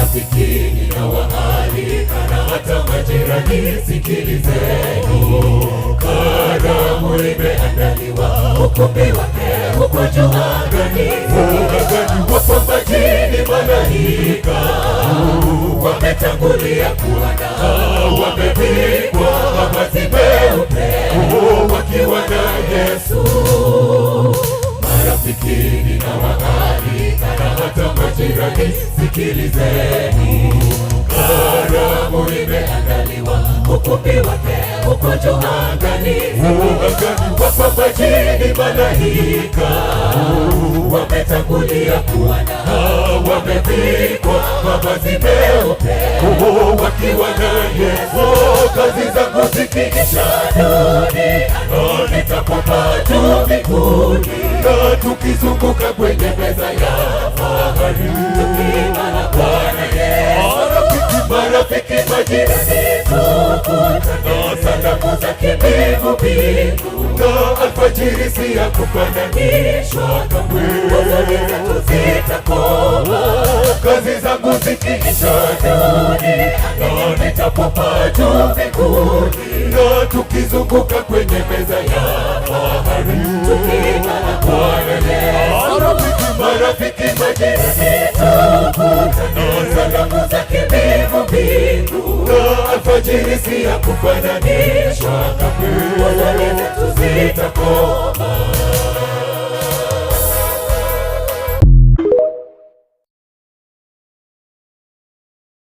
Marafiki ninawaalika na hata majirani, sikilizeni. Karamu imeandaliwa, ukumbi wake uko juu angani. Wapambaji malaika wametangulia kuandaa, wamevikwa mavazi meupe wakiwa na Yesu. Marafiki ninawaalika na hata majirani, sikilizeni. Karamu imeandaliwa, ukumbi wake uko juu angani. Wapambaji malaika wametangulia kuandaa, wamevikwa mavazi meupe wakiwa na Yesu. Kazi zangu zikiisha duniani, nitapaa juu mbinguni, na tukizunguka kwenye meza ya fahari tukimwona Bwana Yesu. Marafiki majirani, tukutane, sanamu za kimbingu na alfajiri si ya kufananishwa kamwe. Huzuni zetu zitakoma, kazi zangu zikiisha duniani, nitapaa juu mbinguni, na tukizunguka kwenye meza ya fahari tukimwona Bwana Yesu. Marafiki majirani, tukutane, sanamu za kimbingu na alfajiri si ya kufananishwa kamwe. Huzuni zetu zitakoma.